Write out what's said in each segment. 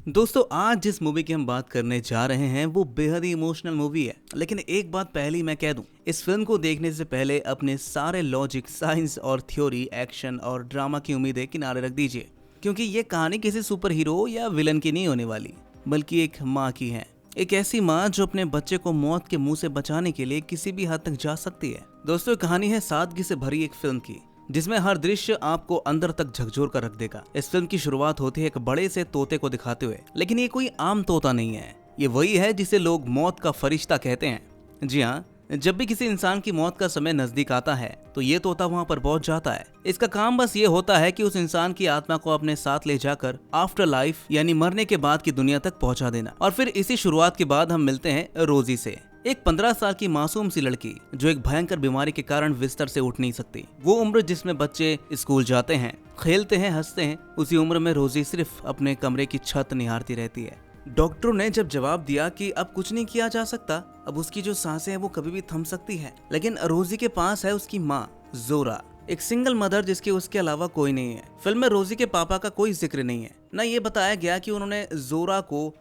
दोस्तों आज जिस मूवी की हम बात करने जा रहे हैं वो बेहद ही इमोशनल मूवी है। लेकिन एक बात पहले ही मैं कह दूं, इस फिल्म को देखने से पहले अपने सारे लॉजिक, साइंस और थ्योरी, एक्शन और ड्रामा की उम्मीदें किनारे रख दीजिए, क्योंकि ये कहानी किसी सुपर हीरो या विलन की नहीं होने वाली, बल्कि एक माँ की है। एक ऐसी माँ जो अपने बच्चे को मौत के मुंह से बचाने के लिए किसी भी हद तक जा सकती है। दोस्तों कहानी है सादगी से भरी एक फिल्म की, जिसमें हर दृश्य आपको अंदर तक झकझोर कर रख देगा। इस फिल्म की शुरुआत होती है एक बड़े से तोते को दिखाते हुए, लेकिन ये कोई आम तोता नहीं है। ये वही है जिसे लोग मौत का फरिश्ता कहते हैं। जी हाँ, जब भी किसी इंसान की मौत का समय नजदीक आता है तो ये तोता वहाँ पर पहुंच जाता है। इसका काम बस ये होता है कि उस इंसान की आत्मा को अपने साथ ले जाकर आफ्टर लाइफ यानी मरने के बाद की दुनिया तक पहुंचा देना। और फिर इसी शुरुआत के बाद हम मिलते हैं रोजी से, एक 15 साल की मासूम सी लड़की जो एक भयंकर बीमारी के कारण बिस्तर से उठ नहीं सकती। वो उम्र जिसमें बच्चे स्कूल जाते हैं, खेलते हैं, हंसते हैं, उसी उम्र में रोजी सिर्फ अपने कमरे की छत निहारती रहती है। डॉक्टरों ने जब जवाब दिया कि अब कुछ नहीं किया जा सकता, अब उसकी जो सांसें हैं वो कभी भी थम सकती है, लेकिन रोजी के पास है उसकी माँ जोरा, एक सिंगल मदर जिसके उसके अलावा कोई नहीं है। फिल्म में रोजी के पापा का कोई जिक्र नहीं है, न ये बताया गया कि उन्होंने जोरा को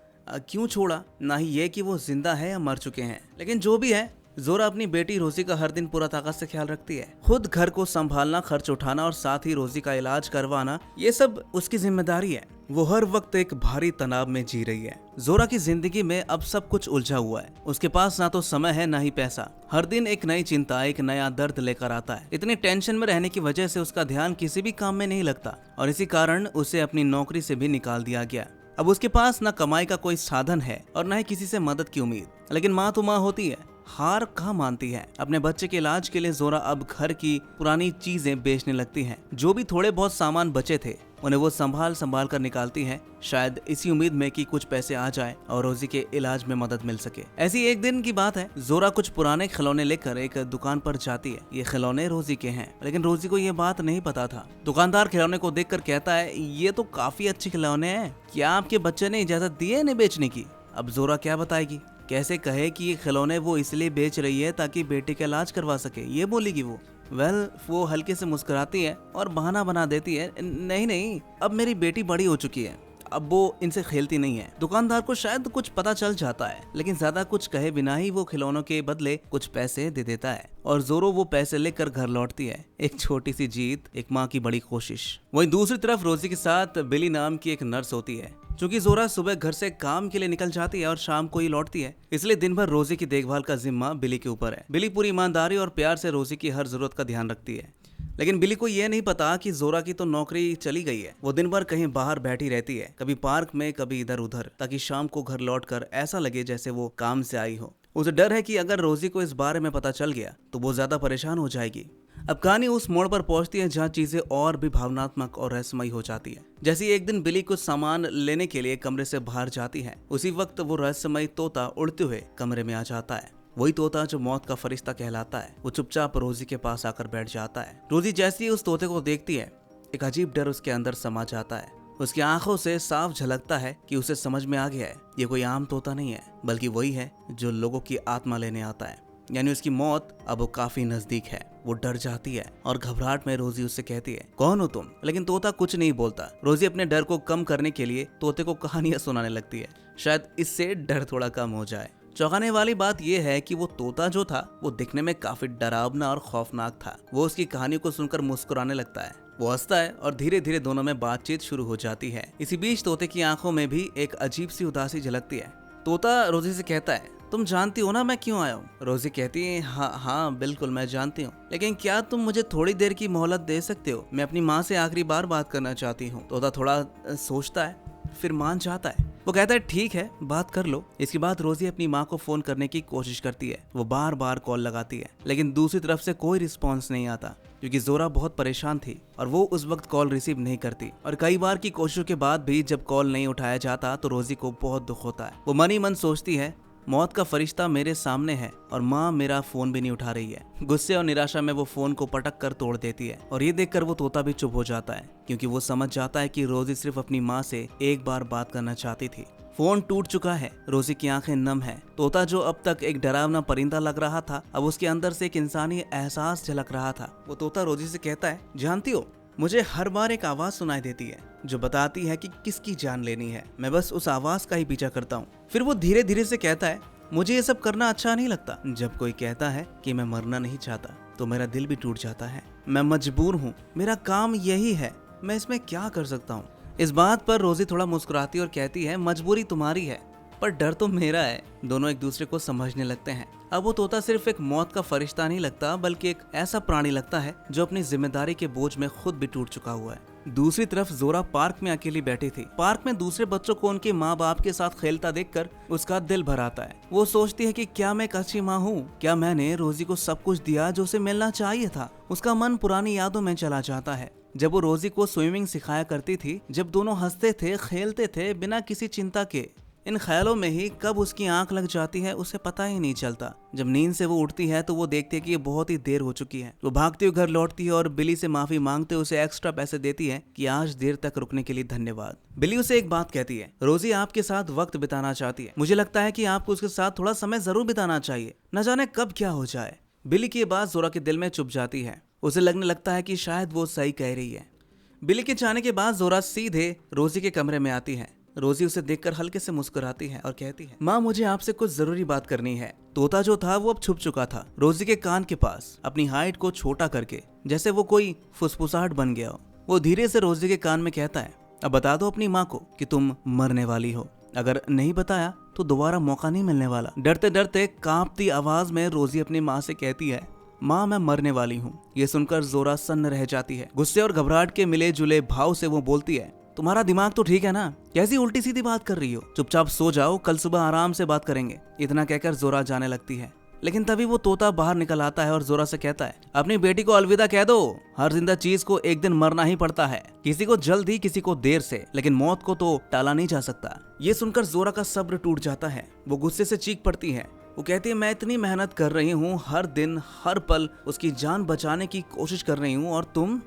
क्यों छोड़ा, ना ही ये कि वो जिंदा है या मर चुके हैं। लेकिन जो भी है, जोरा अपनी बेटी रोजी का हर दिन पूरा ताकत से ख्याल रखती है। खुद घर को संभालना, खर्च उठाना और साथ ही रोजी का इलाज करवाना, ये सब उसकी जिम्मेदारी है। वो हर वक्त एक भारी तनाव में जी रही है। जोरा की जिंदगी में अब सब कुछ उलझा हुआ है। उसके पास ना तो समय है ना ही पैसा। हर दिन एक नई चिंता, एक नया दर्द लेकर आता है। इतनी टेंशन में रहने की वजह से उसका ध्यान किसी भी काम में नहीं लगता और इसी कारण उसे अपनी नौकरी से भी निकाल दिया गया। अब उसके पास न कमाई का कोई साधन है और न ही किसी से मदद की उम्मीद। लेकिन माँ तो माँ होती है, हार कहाँ मानती है। अपने बच्चे के इलाज के लिए जोरा अब घर की पुरानी चीजें बेचने लगती है। जो भी थोड़े बहुत सामान बचे थे उन्हें वो संभाल संभाल कर निकालती है, शायद इसी उम्मीद में कि कुछ पैसे आ जाए और रोजी के इलाज में मदद मिल सके। ऐसी एक दिन की बात है, जोरा कुछ पुराने खिलौने लेकर एक दुकान पर जाती है। ये खिलौने रोजी के हैं, लेकिन रोजी को ये बात नहीं पता था। दुकानदार खिलौने को देखकर कहता है, ये तो काफी अच्छे खिलौने हैं, क्या आपके बच्चे ने इजाजत दी है इन्हें बेचने की? अब जोरा क्या बताएगी, कैसे कहे कि ये खिलौने वो इसलिए बेच रही है ताकि बेटे का इलाज करवा सके, ये बोलेगी वो। वो हल्के से मुस्कुराती है और बहाना बना देती है, नहीं नहीं, अब मेरी बेटी बड़ी हो चुकी है, अब वो इनसे खेलती नहीं है। दुकानदार को शायद कुछ पता चल जाता है, लेकिन ज्यादा कुछ कहे बिना ही वो खिलौनों के बदले कुछ पैसे दे देता है और जोरो वो पैसे लेकर घर लौटती है। एक छोटी सी जीत, एक माँ की बड़ी कोशिश। वहीं दूसरी तरफ रोजी के साथ बिली नाम की एक नर्स होती है। चूंकि जोरा सुबह घर से काम के लिए निकल जाती है और शाम को ही लौटती है, इसलिए दिन भर रोजी की देखभाल का जिम्मा बिली के ऊपर है। बिली पूरी ईमानदारी और प्यार से रोजी की हर जरूरत का ध्यान रखती है। लेकिन बिली को यह नहीं पता कि जोरा की तो नौकरी चली गई है। वो दिन भर कहीं बाहर बैठी रहती है, कभी पार्क में, कभी इधर उधर, ताकि शाम को घर लौटकर ऐसा लगे जैसे वो काम से आई हो। उसे डर है कि अगर रोजी को इस बारे में पता चल गया तो वो ज्यादा परेशान हो जाएगी। अब कहानी उस मोड़ पर पहुंचती है जहां चीजें और भी भावनात्मक और रहस्यमयी हो जाती है। जैसे एक दिन बिली कुछ सामान लेने के लिए कमरे से बाहर जाती है, उसी वक्त वो रहस्यमयी तोता उड़ते हुए कमरे में आ जाता है। वही तोता जो मौत का फरिश्ता कहलाता है। वो चुपचाप रोजी के पास आकर बैठ जाता है। रोजी जैसे ही उस तोते को देखती है, एक अजीब डर उसके अंदर समा जाता है। उसकी आंखों से साफ झलकता है कि उसे समझ में आ गया है, ये कोई आम तोता नहीं है, बल्कि वही है जो लोगों की आत्मा लेने आता है। यानी उसकी मौत अब वो काफी नजदीक है। वो डर जाती है और घबराहट में रोजी उससे कहती है, कौन हो तुम? लेकिन तोता कुछ नहीं बोलता। रोजी अपने डर को कम करने के लिए तोते को कहानियां सुनाने लगती है, शायद इससे डर थोड़ा कम हो जाए। चौंकाने वाली बात यह है कि वो तोता जो था वो दिखने में काफी डरावना और खौफनाक था। वो उसकी कहानी को सुनकर मुस्कुराने लगता है। वो हंसता है और धीरे धीरे दोनों में बातचीत शुरू हो जाती है। इसी बीच तोते की आंखों में भी एक अजीब सी उदासी झलकती है। तोता रोजी से कहता है, तुम जानती हो ना मैं क्यों आया हूँ? रोजी कहती है, हाँ बिल्कुल मैं जानती हूँ, लेकिन क्या तुम मुझे थोड़ी देर की मोहलत दे सकते हो? मैं अपनी माँ से आखिरी बार बात करना चाहती हूँ। तोता थोड़ा सोचता है, फिर मान जाता है। वो कहता है, ठीक है, बात कर लो। इसके बाद रोजी अपनी माँ को फोन करने की कोशिश करती है। वो बार बार कॉल लगाती है, लेकिन दूसरी तरफ से कोई रिस्पॉन्स नहीं आता, क्योंकि जोरा बहुत परेशान थी और वो उस वक्त कॉल रिसीव नहीं करती। और कई बार की कोशिशों के बाद भी जब कॉल नहीं उठाया जाता तो रोजी को बहुत दुख होता है। वो मन ही मन सोचती है, मौत का फरिश्ता मेरे सामने है और माँ मेरा फोन भी नहीं उठा रही है। गुस्से और निराशा में वो फोन को पटक कर तोड़ देती है और ये देखकर वो तोता भी चुप हो जाता है, क्योंकि वो समझ जाता है कि रोजी सिर्फ अपनी माँ से एक बार बात करना चाहती थी। फोन टूट चुका है, रोजी की आंखें नम है। तोता जो अब तक एक डरावना परिंदा लग रहा था, अब उसके अंदर से एक इंसानी एहसास झलक रहा था। वो तोता रोजी से कहता है, जानती हो मुझे हर बार एक आवाज सुनाई देती है जो बताती है कि किसकी जान लेनी है। मैं बस उस आवाज का ही पीछा करता हूँ। फिर वो धीरे धीरे से कहता है, मुझे ये सब करना अच्छा नहीं लगता। जब कोई कहता है कि मैं मरना नहीं चाहता तो मेरा दिल भी टूट जाता है। मैं मजबूर हूँ, मेरा काम यही है, मैं इसमें क्या कर सकता हूँ। इस बात पर रोजी थोड़ा मुस्कुराती और कहती है, मजबूरी तुम्हारी है पर डर तो मेरा है। दोनों एक दूसरे को समझने लगते हैं। अब वो तोता सिर्फ एक मौत का फरिश्ता नहीं लगता, बल्कि एक ऐसा प्राणी लगता है जो अपनी जिम्मेदारी के बोझ में खुद भी टूट चुका हुआ है। दूसरी तरफ जोरा पार्क में अकेली बैठी थी। पार्क में दूसरे बच्चों को उनके माँ बाप के साथ खेलता देखकर उसका दिल भर आता है। वो सोचती है कि क्या मैं एक अच्छी माँ हूँ? क्या मैंने रोजी को सब कुछ दिया जो उसे मिलना चाहिए था? उसका मन पुरानी यादों में चला जाता है, जब वो रोजी को स्विमिंग सिखाया करती थी, जब दोनों हंसते थे, खेलते थे बिना किसी चिंता के। इन ख्यालों में ही कब उसकी आंख लग जाती है उसे पता ही नहीं चलता। जब नींद से वो उठती है तो वो देखती है कि ये बहुत ही देर हो चुकी है। वो भागती हुई घर लौटती है और बिली से माफी मांगते उसे एक्स्ट्रा पैसे देती है कि आज देर तक रुकने के लिए धन्यवाद। बिली उसे एक बात कहती है, रोजी आपके साथ वक्त बिताना चाहती है। मुझे लगता है कि आपको उसके साथ थोड़ा समय जरूर बिताना चाहिए, न जाने कब क्या हो जाए। बिली की बात जोरा के दिल में चुभ जाती है। उसे लगने लगता है कि शायद वो सही कह रही है। बिली के जाने के बाद जोरा सीधे रोजी के कमरे में आती है। रोजी उसे देखकर हल्के से मुस्कुराती है और कहती है, माँ मुझे आपसे कुछ जरूरी बात करनी है। तोता जो था वो अब छुप चुका था रोजी के कान के पास, अपनी हाइट को छोटा करके, जैसे वो कोई फुसफुसाहट बन गया हो। वो धीरे से रोजी के कान में कहता है, अब बता दो अपनी माँ को कि तुम मरने वाली हो। अगर नहीं बताया तो दोबारा मौका नहीं मिलने वाला। डरते डरते कांपती आवाज में रोजी अपनी माँ से कहती है, माँ मैं मरने वाली हूँ। ये सुनकर जोरा सन्न रह जाती है। गुस्से और घबराहट के मिले जुले भाव से वो बोलती है, तुम्हारा दिमाग तो ठीक है ना? कैसी उल्टी सीधी बात कर रही हो? चुपचाप सो जाओ, कल सुबह आराम से बात करेंगे। इतना कहकर जोरा जाने लगती है। लेकिन तभी वो तोता बाहर निकल आता है और जोरा से कहता है, अपनी बेटी को अलविदा कह दो। हर जिंदा चीज को एक दिन मरना ही पड़ता है, किसी को जल्द ही किसी को देर से, लेकिन मौत को तो टाला नहीं जा सकता। ये सुनकर जोरा का सब्र टूट जाता है। वो गुस्से से चीख पड़ती है। वो कहती है, मैं इतनी मेहनत कर रही हूँ, हर दिन हर पल उसकी जान बचाने की कोशिश कर रही हूँ, और तुम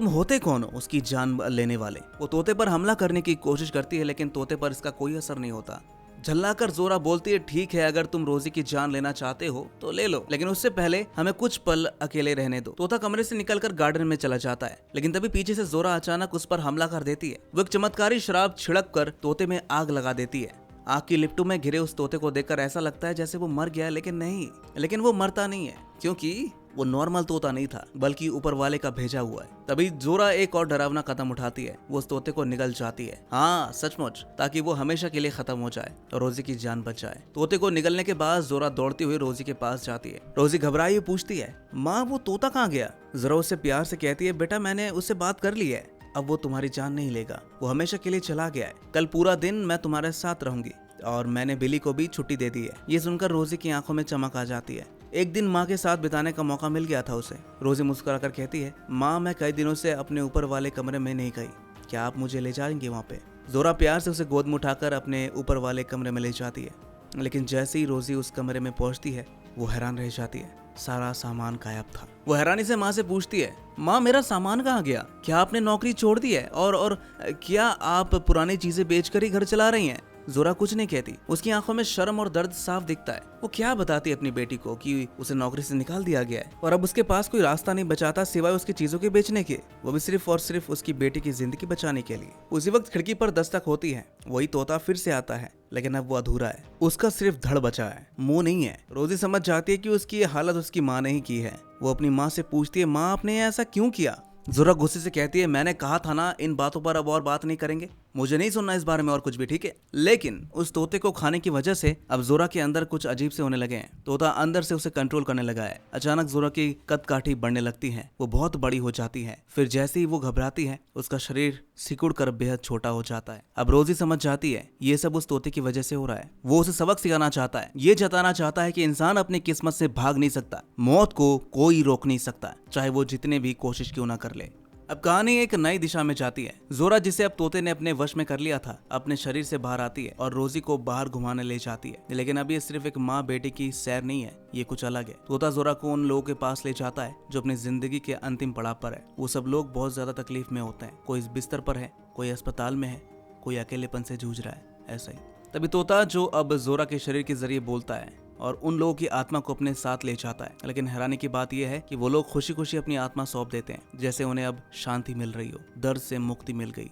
होते कौन हो उसकी जान लेने वाले? वो तोते पर हमला करने की कोशिश करती है, लेकिन तोते पर इसका कोई असर नहीं होता। झल्लाकर जोरा बोलती है, ठीक है, अगर तुम रोजी की जान लेना चाहते हो तो ले लो, लेकिन उससे पहले हमें कुछ पल अकेले रहने दो। तोता कमरे से निकलकर गार्डन में चला जाता है, लेकिन तभी पीछे से जोरा अचानक उस पर हमला कर देती है। वो एक चमत्कारी शराब छिड़क कर तोते में आग लगा देती है। आग की लिपटों में घिरे उस तोते को देखकर ऐसा लगता है जैसे वो मर गया है, लेकिन वो मरता नहीं है, क्योंकि वो नॉर्मल तोता नहीं था, बल्कि ऊपर वाले का भेजा हुआ है। तभी जोरा एक और डरावना कदम उठाती है। वो उस तोते को निगल जाती है, हाँ सचमुच, ताकि वो हमेशा के लिए खत्म हो जाए और रोजी की जान बच जाए। तोते को निगलने के बाद जोरा दौड़ती हुई रोजी के पास जाती है। रोजी घबराई हुई पूछती है, माँ वो तोता कहाँ गया? जोरा उससे प्यार से कहती है, बेटा मैंने उससे बात कर ली है, अब वो तुम्हारी जान नहीं लेगा, वो हमेशा के लिए चला गया है। कल पूरा दिन मैं तुम्हारे साथ रहूंगी, और मैंने बिली को भी छुट्टी दे दी है। ये सुनकर रोजी की आंखों में चमक आ जाती है। एक दिन माँ के साथ बिताने का मौका मिल गया था उसे। रोजी मुस्कुराकर कहती है, माँ मैं कई दिनों से अपने ऊपर वाले कमरे में नहीं गई, क्या आप मुझे ले जाएंगे वहाँ पे? जोरा प्यार से उसे गोद में उठाकर अपने ऊपर वाले कमरे में ले जाती है, लेकिन जैसे ही रोजी उस कमरे में पहुंचती है वो हैरान रह जाती है। सारा सामान गायब था। वो हैरानी से माँ से पूछती है, माँ मेरा सामान कहाँ गया? क्या आपने नौकरी छोड़ दी है? और क्या आप पुरानी चीजें बेचकर ही घर चला रही हैं? जोरा कुछ नहीं कहती। उसकी आंखों में शर्म और दर्द साफ दिखता है। वो क्या बताती अपनी बेटी को कि उसे नौकरी से निकाल दिया गया है और अब उसके पास कोई रास्ता नहीं बचाता सिवाय उसकी चीजों के बेचने के, वो भी सिर्फ और सिर्फ उसकी बेटी की जिंदगी बचाने के लिए। उसी वक्त खिड़की पर दस्तक होती है। वही तोता फिर से आता है, लेकिन अब वो अधूरा है। उसका सिर्फ धड़ बचा है, मुंह नहीं है। रोजी समझ जाती है कि उसकी ये हालत उसकी माँ ने ही की है। वो अपनी माँ से पूछती है, माँ आपने ऐसा क्यों किया? जोरा गुस्से से कहती है, मैंने कहा था ना इन बातों पर अब और बात नहीं करेंगे, मुझे नहीं सुनना इस बारे में और कुछ भी, ठीक है? लेकिन उस तोते को खाने की वजह से अब जोरा के अंदर कुछ अजीब से होने लगे हैं। तोता अंदर से उसे कंट्रोल करने लगा है। अचानक जोरा की कद काठी बढ़ने लगती है, वो बहुत बड़ी हो जाती है। फिर जैसे ही वो घबराती है उसका शरीर सिकुड़ कर बेहद छोटा हो जाता है। अब रोजी समझ जाती है ये सब उस तोते की वजह से हो रहा है। वो उसे सबक सिखाना चाहता है, ये जताना चाहता है कि इंसान अपनी किस्मत से भाग नहीं सकता, मौत को कोई रोक नहीं सकता, चाहे वो जितने भी कोशिश क्यों ना कर ले। अब कहानी एक नई दिशा में जाती है। जोरा जिसे अब तोते ने अपने वश में कर लिया था अपने शरीर से बाहर आती है और रोजी को बाहर घुमाने ले जाती है। लेकिन अब ये सिर्फ एक माँ बेटे की सैर नहीं है, ये कुछ अलग है। तोता जोरा को उन लोगों के पास ले जाता है जो अपनी जिंदगी के अंतिम पड़ाव पर है। वो सब लोग बहुत ज्यादा तकलीफ में होते हैं, कोई इस बिस्तर पर है, कोई अस्पताल में है, कोई अकेलेपन से जूझ रहा है, ऐसा ही। तभी तोता जो अब जोरा के शरीर के जरिए बोलता है और उन लोगों की आत्मा को अपने साथ ले जाता है। लेकिन हैरानी की बात यह है कि वो लोग खुशी खुशी अपनी आत्मा सौंप देते हैं, जैसे उन्हें अब शांति मिल रही हो, दर्द से मुक्ति मिल गई।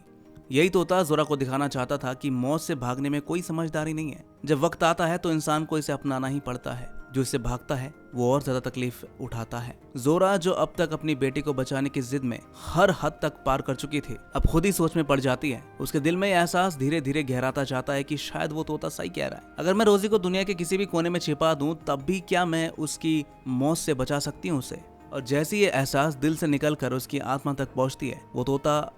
यही तोता जोरा को दिखाना चाहता था कि मौत से भागने में कोई समझदारी नहीं है। जब वक्त आता है तो इंसान को इसे अपनाना ही पड़ता है। जो इससे भागता है वो और ज्यादा तकलीफ उठाता है। जोरा, जो अब तक अपनी बेटी को बचाने की जिद में हर हद तक पार कर चुकी थी, अब खुद ही सोच में पड़ जाती है। उसके दिल में यह एहसास धीरे धीरे गहराता जाता है कि शायद वो तोता सही कह रहा है। अगर मैं रोजी को दुनिया के किसी भी कोने में छिपा दूं, तब भी क्या मैं उसकी मौत से बचा सकती हूँ उसे? और जैसे ये एहसास दिल से निकल कर उसकी आत्मा तक पहुंचती है, वो तोता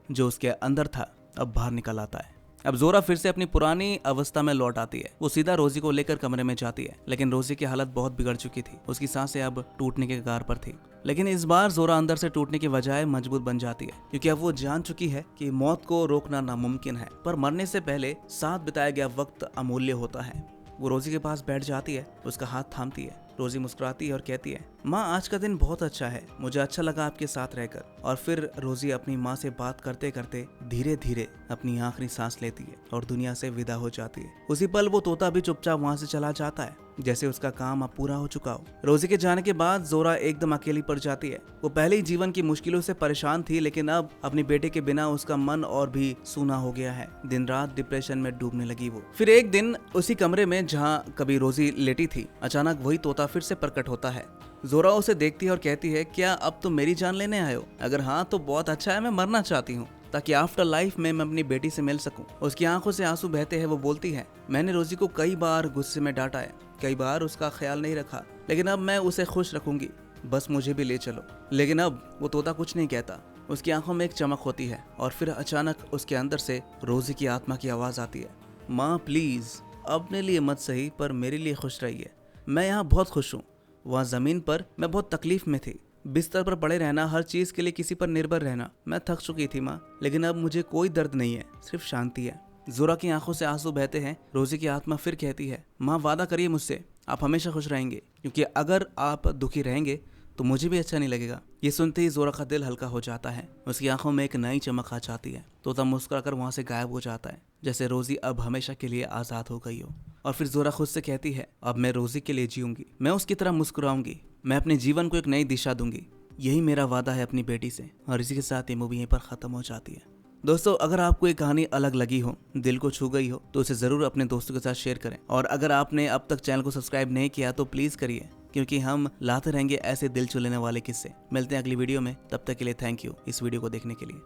जो उसके अंदर था अब बाहर निकल आता है। अब जोरा फिर से अपनी पुरानी अवस्था में लौट आती है। वो सीधा रोजी को लेकर कमरे में जाती है, लेकिन रोजी की हालत बहुत बिगड़ चुकी थी। उसकी सांसें अब टूटने के कगार पर थी। लेकिन इस बार जोरा अंदर से टूटने की बजाय मजबूत बन जाती है, क्योंकि अब वो जान चुकी है कि मौत को रोकना नामुमकिन है, पर मरने से पहले साथ बिताया गया वक्त अमूल्य होता है। वो रोजी के पास बैठ जाती है, उसका हाथ थामती है। रोजी मुस्कुराती है और कहती है, माँ, आज का दिन बहुत अच्छा है, मुझे अच्छा लगा आपके साथ रहकर। और फिर रोजी अपनी माँ से बात करते करते धीरे धीरे अपनी आखिरी सांस लेती है और दुनिया से विदा हो जाती है। उसी पल वो तोता भी चुपचाप वहाँ से चला जाता है, जैसे उसका काम अब पूरा हो चुका हो। रोजी के जाने के बाद जोरा एकदम अकेली पड़ जाती है। वो पहले ही जीवन की मुश्किलों से परेशान थी, लेकिन अब अपनी बेटे के बिना उसका मन और भी सूना हो गया है। दिन रात डिप्रेशन में डूबने लगी वो। फिर एक दिन उसी कमरे में जहाँ कभी रोजी लेटी थी, अचानक वही तोता फिर से प्रकट होता है। जोरा उसे देखती है और कहती है, क्या अब तुम मेरी जान लेने आए हो? अगर हाँ तो बहुत अच्छा है, मैं मरना चाहती हूँ ताकि आफ्टर लाइफ में मैं अपनी बेटी से मिल सकूं। उसकी आंखों से आंसू बहते हैं। वो बोलती है, मैंने रोजी को कई बार गुस्से में डांटा है, कई बार उसका ख्याल नहीं रखा, लेकिन अब मैं उसे खुश रखूंगी, बस मुझे भी ले चलो। लेकिन अब वो तोता कुछ नहीं कहता। उसकी आंखों में एक चमक होती है और फिर अचानक उसके अंदर से रोजी की आत्मा की आवाज आती है, माँ प्लीज, अपने लिए मत सही पर मेरे लिए खुश रहिए। मैं यहाँ बहुत खुश हूँ। वहाँ जमीन पर मैं बहुत तकलीफ में थी, बिस्तर पर पड़े रहना, हर चीज के लिए किसी पर निर्भर रहना। मैं थक चुकी थी माँ, लेकिन अब मुझे कोई दर्द नहीं है, सिर्फ शांति है। जोरा की आंखों से आंसू बहते हैं। रोजी की आत्मा फिर कहती है, माँ, वादा करिए मुझसे, आप हमेशा खुश रहेंगे, क्योंकि अगर आप दुखी रहेंगे तो मुझे भी अच्छा नहीं लगेगा। ये सुनते ही जोरा का दिल हल्का हो जाता है। उसकी आंखों में एक नई चमक आ जाती है। तोता मुस्कुराकर वहां से गायब हो जाता है, जैसे रोजी अब हमेशा के लिए आजाद हो गई हो। और फिर जोरा खुद से कहती है, अब मैं रोजी के लिए जीऊंगी, मैं उसकी तरह मुस्कुराऊंगी, मैं अपने जीवन को एक नई दिशा दूंगी। यही मेरा वादा है अपनी बेटी से। और इसी के साथ ये मूवी यहीं पर खत्म हो जाती है। दोस्तों, अगर आपको ये कहानी अलग लगी हो, दिल को छू गई हो, तो उसे जरूर अपने दोस्तों के साथ शेयर करें। और अगर आपने अब तक चैनल को सब्सक्राइब नहीं किया तो प्लीज करिए, क्योंकि हम लाते रहेंगे ऐसे दिल छू लेने वाले किस्से। मिलते हैं अगली वीडियो में, तब तक के लिए थैंक यू इस वीडियो को देखने के लिए।